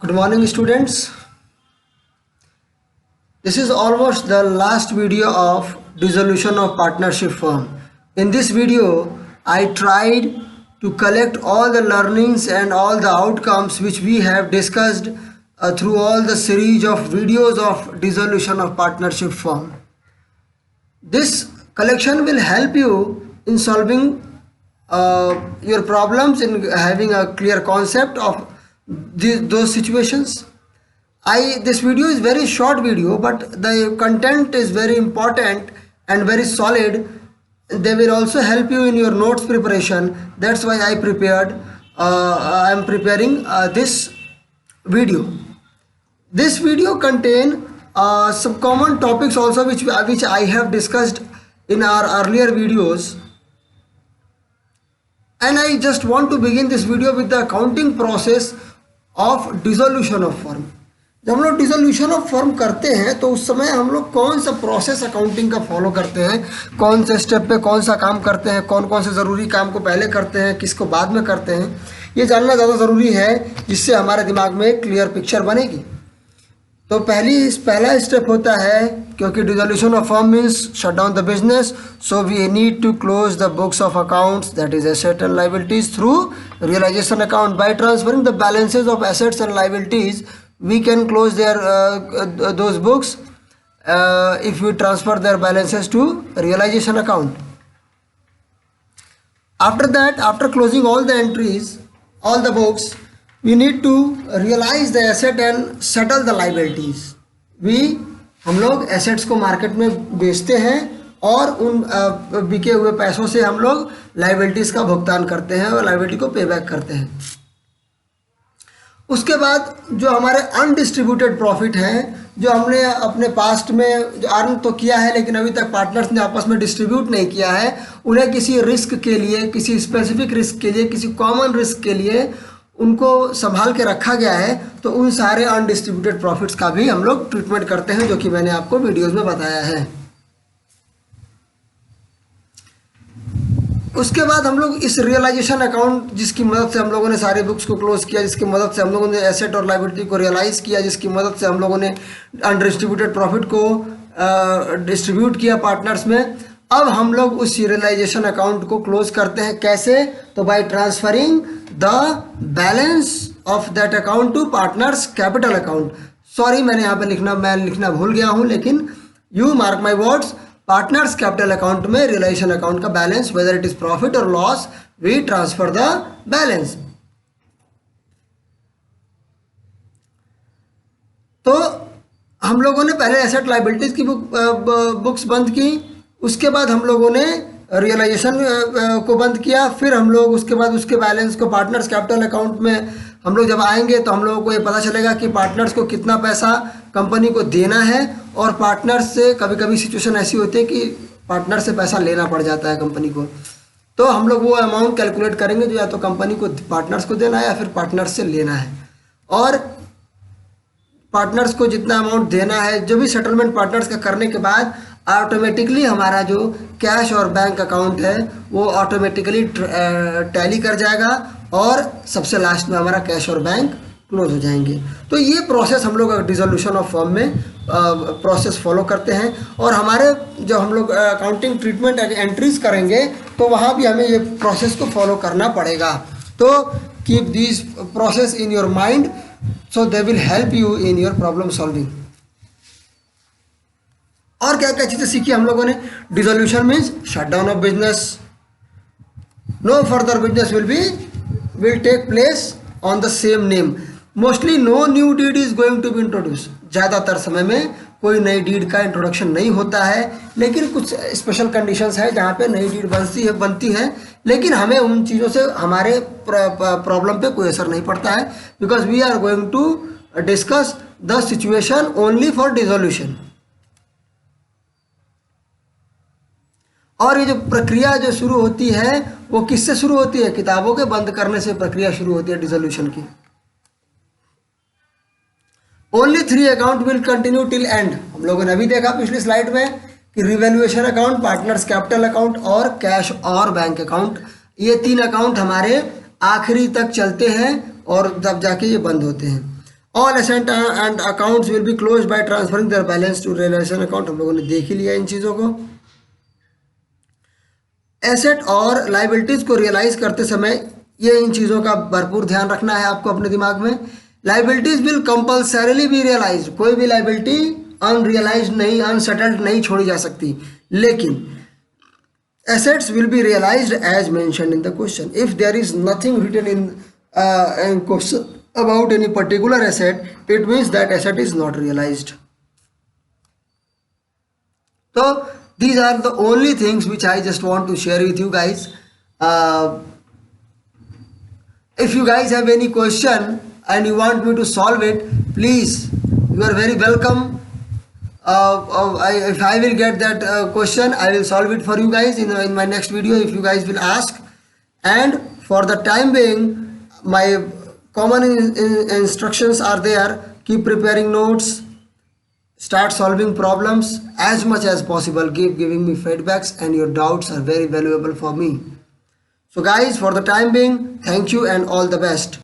Good morning, students. This is almost the last video of dissolution of partnership firm. In this video, I tried to collect all the learnings and all the outcomes which we have discussed through all the series of videos of dissolution of partnership firm. This collection will help you in solving your problems, in having a clear concept of those situations. This video is very short video, but the content is very important and very solid. They will also help you in your notes preparation. That's why I am preparing this video. This video contain some common topics also which I have discussed in our earlier videos. And I just want to begin this video with the accounting process of dissolution of firm. जब हम लोग dissolution of firm करते हैं तो उस समय हम लोग कौन सा प्रोसेस अकाउंटिंग का फॉलो करते हैं, कौन से स्टेप पे कौन सा काम करते हैं, कौन कौन से ज़रूरी काम को पहले करते हैं, किसको बाद में करते हैं, ये जानना ज़्यादा ज़रूरी है जिससे हमारे दिमाग में एक क्लियर पिक्चर बनेगी। तो पहला स्टेप होता है, क्योंकि dissolution of firm means shut down the business, so we need to close the books of accounts, that is asset and liabilities, through realisation account. By transferring the balances of assets and liabilities we can close those books if we transfer their balances to realization account. After that, after closing all the entries, all the books, we need to realize the asset and settle the liabilities. हम लोग assets को market में बेचते हैं और उन बिके हुए पैसों से हम लोग liabilities का भुगतान करते हैं और liability को पे बैक करते हैं। उसके बाद जो हमारे अनडिस्ट्रीब्यूटेड प्रॉफिट हैं, जो हमने अपने पास्ट में जो अर्न तो किया है लेकिन अभी तक पार्टनर्स ने आपस में डिस्ट्रीब्यूट नहीं किया है, उन्हें किसी रिस्क के लिए, किसी स्पेसिफिक रिस्क के लिए, किसी कॉमन रिस्क के लिए उनको संभाल के रखा गया है, तो उन सारे अनडिस्ट्रीब्यूटेड प्रॉफिट्स का भी हम लोग ट्रीटमेंट करते हैं, जो कि मैंने आपको वीडियोज़ में बताया है। उसके बाद हम लोग इस रियलाइजेशन अकाउंट, जिसकी मदद से हम लोगों ने सारे बुक्स को क्लोज किया, जिसकी मदद से हम लोगों ने एसेट और लायबिलिटी को रियलाइज़ किया, जिसकी मदद से हम लोगों ने अनडिस्ट्रीब्यूटेड प्रॉफिट को डिस्ट्रीब्यूट किया पार्टनर्स में, अब हम लोग उस रियलाइजेशन अकाउंट को क्लोज करते हैं। कैसे? तो by transferring the balance of that account to partners capital account. Sorry, मैं लिखना भूल गया हूँ, लेकिन you mark my words, partners capital account में रियलाइजेशन अकाउंट का balance, whether it is profit और loss, we transfer the balance. तो हम लोगों ने पहले एसेट लायबिलिटीज की बुक्स बंद की, उसके बाद हम लोगों ने रियलाइजेशन को बंद किया, फिर हम लोग उसके बाद उसके बैलेंस को पार्टनर्स कैपिटल अकाउंट में हम लोग जब आएंगे तो हम लोगों को ये पता चलेगा कि पार्टनर्स को कितना पैसा कंपनी को देना है, और पार्टनर्स से कभी कभी सिचुएशन ऐसी होती है कि पार्टनर से पैसा लेना पड़ जाता है कंपनी को, तो हम लोग वो अमाउंट कैलकुलेट करेंगे जो या तो कंपनी को पार्टनर्स को देना है या फिर पार्टनर्स से लेना है। और पार्टनर्स को जितना अमाउंट देना है, जो भी सेटलमेंट पार्टनर्स का करने के बाद ऑटोमेटिकली हमारा जो कैश और बैंक अकाउंट है वो ऑटोमेटिकली टैली कर जाएगा और सबसे लास्ट में हमारा कैश और बैंक क्लोज हो जाएंगे। तो ये प्रोसेस हम लोग डिसोल्यूशन ऑफ फर्म में प्रोसेस फॉलो करते हैं, और हमारे जो हम लोग अकाउंटिंग ट्रीटमेंट एंट्रीज करेंगे तो वहाँ भी हमें ये प्रोसेस को फॉलो करना पड़ेगा। तो keep this process in your mind, so they will help you in your problem solving. और क्या क्या चीज़ें सीखी हम लोगों ने? Dissolution means shut down of business, no further business will take place on the same name, mostly no new deed is going to be introduce. ज़्यादातर समय में कोई नई डीड का इंट्रोडक्शन नहीं होता है, लेकिन कुछ स्पेशल कंडीशंस है जहाँ पे नई डीड बनती है, लेकिन हमें उन चीज़ों से हमारे प्रॉब्लम पे कोई असर नहीं पड़ता है, because we are going to discuss the situation only for dissolution. और ये जो प्रक्रिया जो शुरू होती है वो किससे शुरू होती है? किताबों के बंद करने से प्रक्रिया शुरू होती है डिसोल्यूशन की। Only 3 account will continue till and. हम लोगों ने अभी देखा पिछली स्लाइड में कि revaluation account, partners capital account और कैश और बैंक अकाउंट, ये 3 अकाउंट हमारे आखिरी तक चलते हैं और तब जाके ये बंद होते हैं। All asset and accounts will be close by transferring their balance to realisation account. हम लोगों ने देख ही लिया इन चीज़ों को। एसेट और लाइबिलिटीज़ को रियलाइज करते समय ये इन चीज़ों का भरपूर ध्यान रखना है आपको अपने दिमाग में। Liabilities will compulsorily be realise, कोई भी लाइबिलिटी अनरियलाइज नहीं, अनसेटल्ड नहीं छोड़ी जा सकती। लेकिन assets will be realized as mentioned in the question. If there is nothing written in question about any particular asset, it means that asset is not realized. So these are the only things which I just want to share with you guys. If you guys have any question and you want me to solve it, please, you are very welcome. If I will get that question, I will solve it for you guys in my next video if you guys will ask. And for the time being, my common instructions are there. Keep preparing notes, start solving problems as much as possible, keep giving me feedbacks, and your doubts are very valuable for me. So guys, for the time being, thank you and all the best.